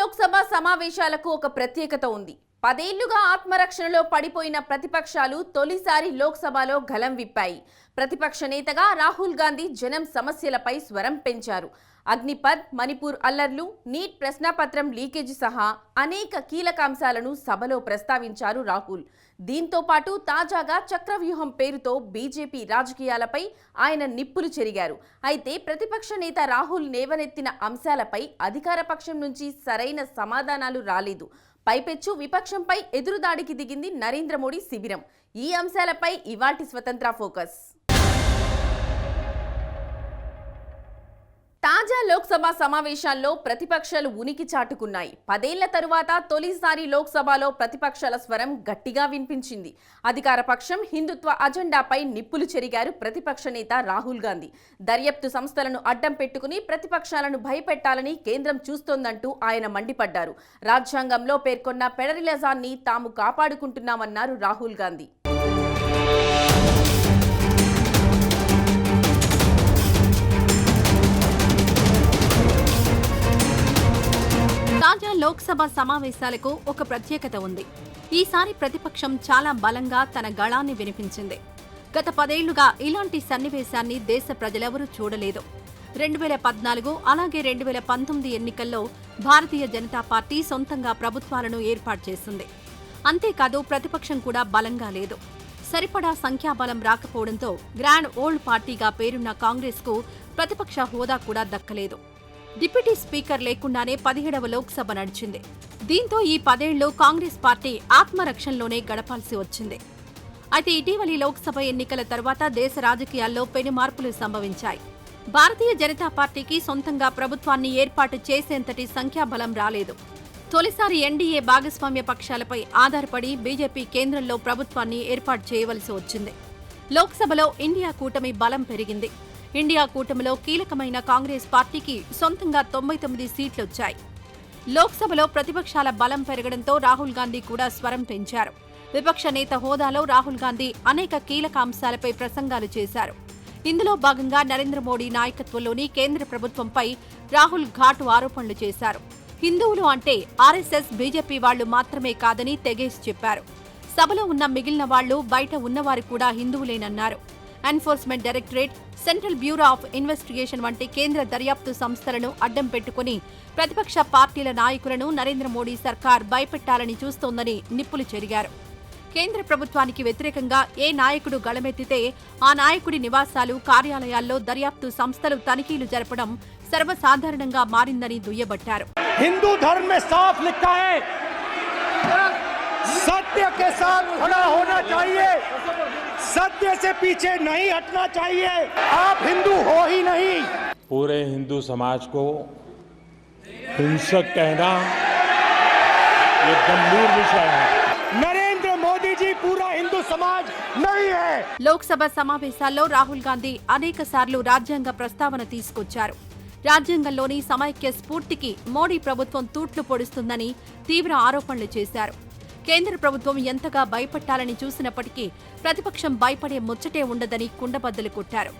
లోక్సభ సమావేశాలకు ఒక ప్రత్యేకత ఉంది. 10 ఏళ్లుగా ఆత్మరక్షణలో పడిపోయిన ప్రతిపక్షాలు తొలిసారి లోక్సభలో గలం విప్పాయి. ప్రతిపక్ష నేతగా రాహుల్ గాంధీ జనం సమస్యలపై స్వరం పెంచారు. అగ్నిపథ్, మణిపూర్ అల్లర్లు, నీట్ ప్రశ్నాపత్రం లీకేజీ సహా అనేక కీలక అంశాలను సభలో ప్రస్తావించారు రాహుల్. దీంతో పాటు తాజాగా చక్రవ్యూహం పేరుతో బీజేపీ రాజకీయాలపై ఆయన నిప్పులు చెరిగారు. అయితే ప్రతిపక్ష నేత రాహుల్ లేవనెత్తిన అంశాలపై అధికార పక్షం నుంచి సరైన సమాధానాలు రాలేదు. పైపెచ్చు విపక్షంపై ఎదురుదాడికి దిగింది నరేంద్ర మోడీ శిబిరం. ఈ అంశాలపై ఇవాల్టి స్వతంత్ర ఫోకస్. తాజా లోక్సభ సమావేశాల్లో ప్రతిపక్షాలు ఉనికి చాటుకున్నాయి. 10 ఏళ్ల తరువాత తొలిసారి లోక్సభలో ప్రతిపక్షాల స్వరం గట్టిగా వినిపించింది. అధికార పక్షం హిందుత్వ అజెండాపై నిప్పులు చెరిగారు ప్రతిపక్ష నేత రాహుల్ గాంధీ. దర్యాప్తు సంస్థలను అడ్డం పెట్టుకుని ప్రతిపక్షాలను భయపెట్టాలని కేంద్రం చూస్తోందంటూ ఆయన మండిపడ్డారు. రాజ్యాంగంలో పేర్కొన్న ఫెడరలిజాన్ని తాము కాపాడుకుంటున్నామన్నారు రాహుల్ గాంధీ. తాజా లోక్సభ సమావేశాలకు ఒక ప్రత్యేకత ఉంది. ఈసారి ప్రతిపక్షం చాలా బలంగా తన గళాన్ని వినిపించింది. గత 10 ఏళ్లుగా ఇలాంటి సన్నివేశాన్ని దేశ ప్రజలెవరూ చూడలేదు. 2014 అలాగే 2019 ఎన్నికల్లో భారతీయ జనతా పార్టీ సొంతంగా ప్రభుత్వాలను ఏర్పాటు చేసింది. అంతేకాదు ప్రతిపక్షం కూడా బలంగా లేదు. సరిపడా సంఖ్యాబలం రాకపోవడంతో గ్రాండ్ ఓల్డ్ పార్టీగా పేరున్న కాంగ్రెస్కు ప్రతిపక్ష హోదా కూడా దక్కలేదు. డిప్యూటీ స్పీకర్ లేకుండానే 17వ లోక్సభ నడిచింది. దీంతో ఈ 10 ఏళ్లు కాంగ్రెస్ పార్టీ ఆత్మరక్షణలోనే గడపాల్సి వచ్చింది. అయితే ఇటీవలి లోక్సభ ఎన్నికల తర్వాత దేశ రాజకీయాల్లో పెను మార్పులు సంభవించాయి. భారతీయ జనతా పార్టీకి సొంతంగా ప్రభుత్వాన్ని ఏర్పాటు చేసేంతటి సంఖ్యాబలం రాలేదు. తొలిసారి ఎన్డీఏ భాగస్వామ్య పక్షాలపై ఆధారపడి బీజేపీ కేంద్రంలో ప్రభుత్వాన్ని ఏర్పాటు చేయవలసి వచ్చింది. లోక్సభలో ఇండియా కూటమి బలం పెరిగింది. ఇండియా కూటమిలో కీలకమైన కాంగ్రెస్ పార్టీకి సొంతంగా 99 సీట్లొచ్చాయి. లోక్సభలో ప్రతిపక్షాల బలం పెరగడంతో రాహుల్ గాంధీ కూడా స్వరం పెంచారు. విపక్ష నేత హోదాలో రాహుల్ గాంధీ అనేక కీలక అంశాలపై ప్రసంగాలు చేశారు. ఇందులో భాగంగా నరేంద్ర మోడీ నాయకత్వంలోని కేంద్ర ప్రభుత్వంపై రాహుల్ ఘాటు ఆరోపణలు చేశారు. హిందువులు అంటే ఆర్ఎస్ఎస్, బీజేపీ వాళ్లు మాత్రమే కాదని తెగేసి చెప్పారు. సభలో ఉన్న మిగిలిన వాళ్లు, బయట ఉన్నవారు కూడా హిందువులేనన్నారు. Enforcement directorate, central bureau of investigation వంటి కేంద్ర దర్యాప్తు సంస్థలను అడ్డం పెట్టుకుని ప్రతిపక్ష పార్టీల నాయకులను నరేంద్ర మోడీ సర్కార్ భయపెట్టాలని చూస్తోందని నిప్పులు చెరిగారు. కేంద్ర ప్రభుత్వానికి వ్యతిరేకంగా ఏ నాయకుడు గళమెత్తితే ఆ నాయకుడి నివాసాలు, కార్యాలయాల్లో దర్యాప్తు సంస్థలు తనిఖీలు జరపడం సర్వసాధారణంగా మారిందని దుయ్యబట్టారు. హిందూ ధర్మ में साफ लिखा है, सत्य के साथ खड़ा होना चाहिए, सत्य से पीछे नहीं हटना चाहिए. आप हिंदू हो ही नहीं. पूरे हिंदू समाज को हिंसक कहना ये गंभीर विषय है. नरेंद्र मोदी जी पूरा हिंदू समाज नहीं है. లోక్సభ సమావేశాల్లో రాహుల్ గాంధీ అనేక సార్లు రాజ్యాంగ ప్రస్తావన తీసుకొచ్చారు. రాజ్యాంగంలోని సమైక్య స్ఫూర్తికి మోడీ ప్రభుత్వం తూట్లు పొడుస్తుందని తీవ్ర ఆరోపణలు చేశారు. కేంద్ర ప్రభుత్వం ఎంతగా భయపట్టాలని చూసినప్పటికీ ప్రతిపక్షం భయపడే ముచ్చటే ఉండదని కుండబద్దలు కొట్టారు.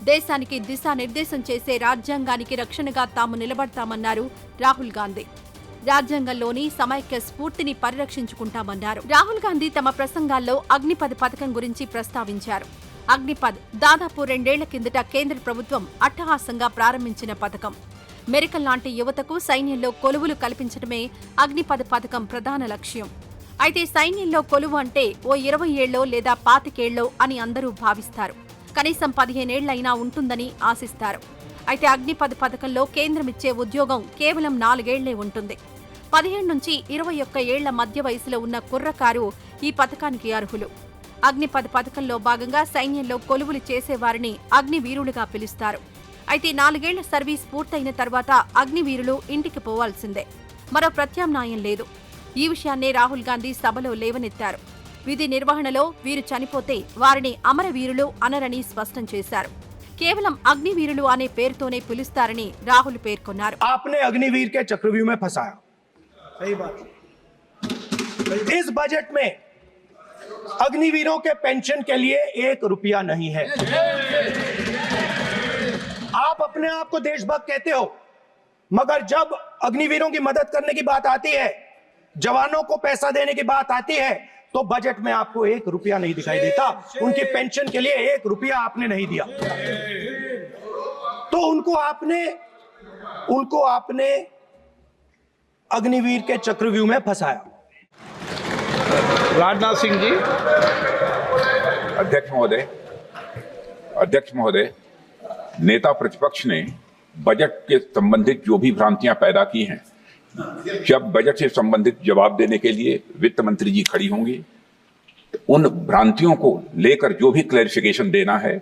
దేశానికి దిశానిర్దేశం చేసే రాజ్యాంగానికి రక్షణగా తాము నిలబడతామన్నారు రాహుల్ గాంధీ. రాజ్యాంగంలోని సమైక్య స్ఫూర్తిని పరిరక్షించుకుంటామన్నారు. రాహుల్ గాంధీ తమ ప్రసంగాల్లో అగ్నిపథ్ పథకం గురించి ప్రస్తావించారు. అగ్నిపథ్ దాదాపు 2 ఏళ్ల కిందట కేంద్ర ప్రభుత్వం అట్టహాసంగా ప్రారంభించిన పథకం. మెరికల్ లాంటి యువతకు సైన్యంలో కొలువులు కల్పించడమే అగ్నిపథ్ పథకం ప్రధాన లక్ష్యం. అయితే సైన్యంలో కొలువు అంటే ఓ 20 ఏళ్లో లేదా 25 ఏళ్లో అని అందరూ భావిస్తారు. కనీసం 15 ఏళ్లైనా ఉంటుందని ఆశిస్తారు. అయితే అగ్నిపథ్ పథకంలో కేంద్రమిచ్చే ఉద్యోగం కేవలం 4 ఏళ్లే ఉంటుంది. 17 నుంచి 21 ఏళ్ల మధ్య వయసులో ఉన్న కుర్రకారు ఈ పథకానికి అర్హులు. అగ్నిపథ్ పథకంలో భాగంగా సైన్యంలో కొలువులు చేసేవారిని అగ్నివీరులుగా పిలుస్తారు. అయితే 4 ఏళ్ల సర్వీస్ పూర్తయిన తర్వాత అగ్నివీరులు ఇంటికి పోవాల్సిందే. మరో ప్రత్యామ్నాయం లేదు. ఈ విషయాన్నే రాహుల్ గాంధీ సభలో లేవనెత్తారు. విధి నిర్వహణలో వీరు చనిపోతే వారిని అమరవీరులు అనరని స్పష్టం చేశారు. కేవలం అగ్నివీరులు అనే పేరుతోనే పిలుస్తారని రాహుల్ పేర్కొన్నారు. आपने अग्निवीर के चक्रव्यूह में फंसाया. सही बात. इस बजट में अग्निवीरों के पेंशन के लिए 1 रुपया नहीं है. आप अपने आप को देशभक्त कहते हो, मगर जब अग्निवीरों की मदद करने की बात आती है, जवानों को पैसा देने की बात आती है, तो बजट में आपको 1 रुपया नहीं दिखाई देता। उनकी पेंशन के लिए 1 रुपया आपने नहीं दिया। तो उनको आपने अग्निवीर के चक्रव्यूह में फंसाया। राजनाथ सिंह जी। अध्यक्ष महोदय, नेता प्रतिपक्ष ने बजट के संबंधित जो भी भ्रांतियां पैदा की हैं, जब बजट से संबंधित जवाब देने के लिए वित्त मंत्री जी खड़ी होंगी, उन भ्रांतियों को लेकर जो भी क्लैरिफिकेशन देना है,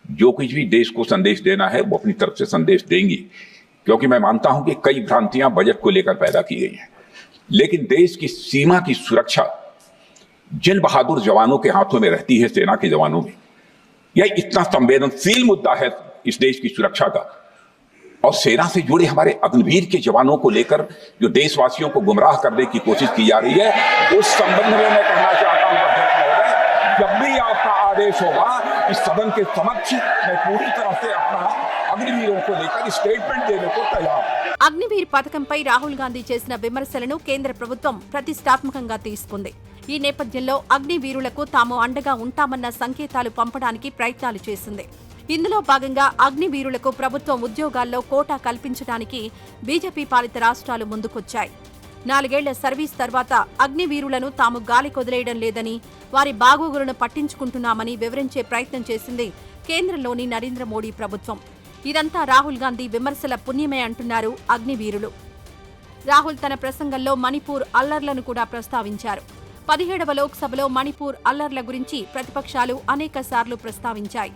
जो कुछ भी देश को संदेश देना है, वो अपनी तरफ से संदेश देंगी। क्योंकि मैं मानता हूं कि कई भ्रांतियां बजट को लेकर पैदा की गई हैं, लेकिन देश की सीमा की सुरक्षा जिन बहादुर जवानों के हाथों में रहती है, सेना के जवानों में, यह इतना संवेदनशील मुद्दा है इस देश की सुरक्षा का। और सेना से जुड़े हमारे अग्निवीर के जवानों को लेकर जो देशवासियों को गुमराह करने की कोशिश की जा रही है, उस संबंध में मैं कहना चाहता हूं अध्यक्ष महोदय, जब भी आपका आदेश होगा, इस सदन के समक्ष मैं पूरी तरह से अपना अग्निवीरों को लेकर स्टेटमेंट देने को तैयार हूं। అగ్నివీర్ పథకంపై రాహుల్ గాంధీ చేసిన విమర్శలను కేంద్ర ప్రభుత్వం ప్రతిష్టాత్మకంగా తీసుకుంది. ఈ నేపథ్యంలో అగ్నివీరులకు తాము అండగా ఉంటామన్న సంకేతాలు పంపడానికి ప్రయత్నాలు చేసింది. ఇందులో భాగంగా అగ్నివీరులకు ప్రభుత్వం ఉద్యోగాల్లో కోటా కల్పించడానికి బీజేపీ పాలిత రాష్ట్రాలు ముందుకొచ్చాయి. 4 ఏళ్ల సర్వీస్ తర్వాత అగ్నివీరులను తాము గాలికొదిలేయడం లేదని, వారి బాగోగులను పట్టించుకుంటున్నామని వివరించే ప్రయత్నం చేసింది కేంద్రంలోని నరేంద్ర మోడీ ప్రభుత్వం. ఇదంతా రాహుల్ గాంధీ విమర్శల పుణ్యమే అంటున్నారు అగ్నివీరులు. రాహుల్ తన ప్రసంగంలో మణిపూర్ అల్లర్లను కూడా ప్రస్తావించారు. 17వ లోక్సభలో మణిపూర్ అల్లర్ల గురించి ప్రతిపక్షాలు అనేకసార్లు ప్రస్తావించాయి.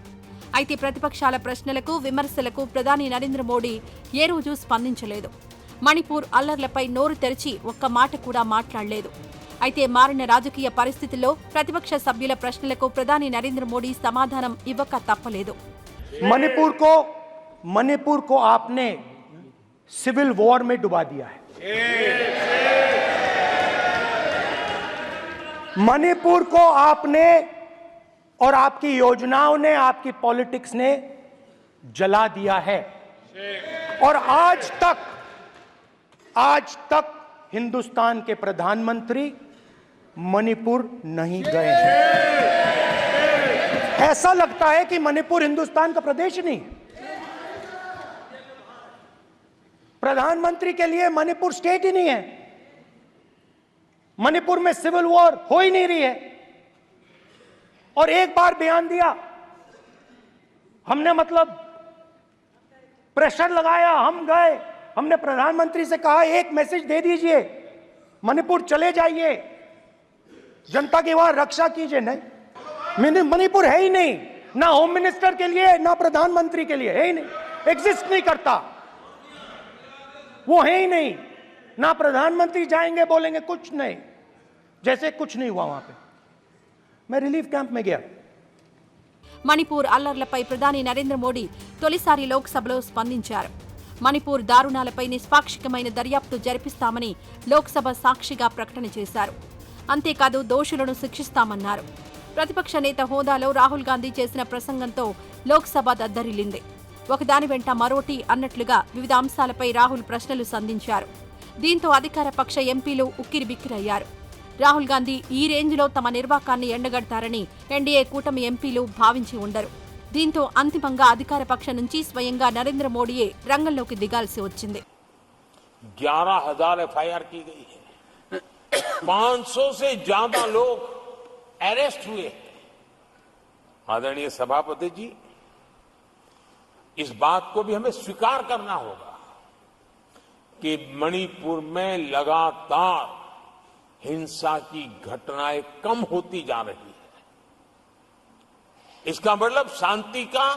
అయితే ప్రతిపక్షాల ప్రశ్నలకు, విమర్శలకు ప్రధాని నరేంద్ర మోడీ ఏ రోజు స్పందించలేదు. మణిపూర్ అల్లర్లపై నోరు తెరిచి ఒక్క మాట కూడా మాట్లాడలేదు. అయితే మారిన రాజకీయ పరిస్థితుల్లో ప్రతిపక్ష సభ్యుల ప్రశ్నలకు ప్రధాని నరేంద్ర మోడీ సమాధానం ఇవ్వక తప్పలేదు. मणिपुर को आपने सिविल वॉर में डुबा दिया है। मणिपुर को आपने और आपकी योजनाओं ने, आपकी पॉलिटिक्स ने जला दिया है। और आज तक हिंदुस्तान के प्रधानमंत्री मणिपुर नहीं गए हैं। ऐसा लगता है कि मणिपुर हिंदुस्तान का प्रदेश नहीं। प्रधानमंत्री के लिए मणिपुर स्टेट ही नहीं है। मणिपुर में सिविल वॉर हो ही नहीं रही है। और एक बार बयान दिया, हमने मतलब प्रेशर लगाया, हम गए, हमने प्रधानमंत्री से कहा एक मैसेज दे दीजिए, मणिपुर चले जाइए, जनता की वहां रक्षा कीजिए। नहीं, मणिपुर है ही नहीं, ना होम मिनिस्टर के लिए, ना प्रधानमंत्री के लिए, है ही नहीं, एग्जिस्ट नहीं करता, वो है ही नहीं। ना प्रधानमंत्री जाएंगे बोलेंगे कुछ नहीं, जैसे कुछ नहीं हुआ वहां पे। मैं रिलीफ कैंप में गया। మణిపూర్ అల్లర్లపై ప్రధాని నరేంద్ర మోడీ తొలిసారి లోక్సభలో స్పందించారు. మణిపూర్ దారుణాలపై నిష్పాక్షికమైన దర్యాప్తు జరిపిస్తామని లోక్సభ సాక్షిగా ప్రకటన చేశారు. అంతేకాదు దోషులను శిక్షిస్తామన్నారు. ప్రతిపక్ష నేత హోదాలో రాహుల్ గాంధీ చేసిన ప్రసంగంతో లోక్సభ దద్దరిల్లింది. ఒకదాని వెంట మరోటి అన్నట్లుగా వివిధ అంశాలపై రాహుల్ ప్రశ్నలు సంధించారు. దీంతో అధికార పక్ష ఎంపీలు ఉక్కిరిబిక్కిరయ్యారు. రాహుల్ గాంధీ ఈ రేంజ్లో తమ నిర్వాకాన్ని ఎండగడతారని ఎన్డీఏ కూటమి ఎంపీలు భావించి ఉండరు. దీంతో అంతిమంగా అధికార పక్షం నుంచి స్వయంగా నరేంద్ర మోడీయే రంగంలోకి దిగాల్సి వచ్చింది. 11,000 एफआईआर की गई है, 500 से ज्यादा लोग अरेस्ट हुए। आदरणीय सभापति जी, इस बात को भी हमें स्वीकार करना होगा कि मणिपुर में लगातार हिंसा की घटनाएं कम होती जा रही है। इसका मतलब शांति का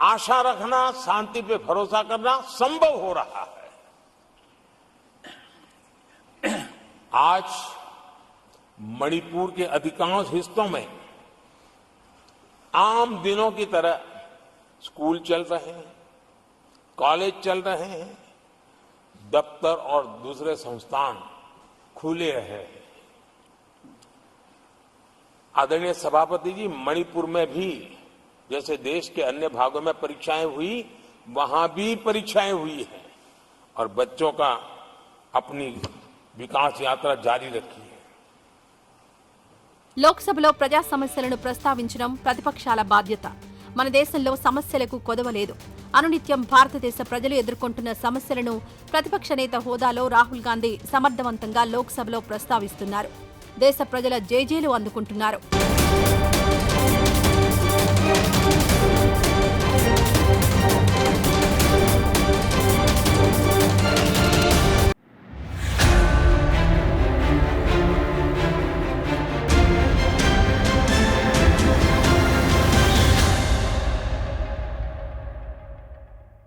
आशा रखना, शांति पे भरोसा करना संभव हो रहा है। आज मणिपुर के अधिकांश हिस्सों में आम दिनों की तरह स्कूल चल रहे हैं, कॉलेज चल रहे हैं, दफ्तर और दूसरे संस्थान खुले रहे हैं। आदरणीय सभापति जी, मणिपुर में भी जैसे देश के अन्य भागों में परीक्षाएं हुई, वहां भी परीक्षाएं हुई है और बच्चों का अपनी विकास यात्रा जारी रखी है। లోక్సభలో ప్రజా సమస్యలను ప్రస్తావించడం ప్రతిపక్షాల బాధ్యత. మన దేశంలో సమస్యలకు కొదవలేదు. అనునిత్యం భారతదేశ ప్రజలు ఎదుర్కొంటున్న సమస్యలను ప్రతిపక్ష నేత హోదాలో రాహుల్ గాంధీ సమర్థవంతంగా లోక్సభలో ప్రస్తావిస్తున్నారు. దేశ ప్రజల జేజేలు అందుకుంటున్నారు.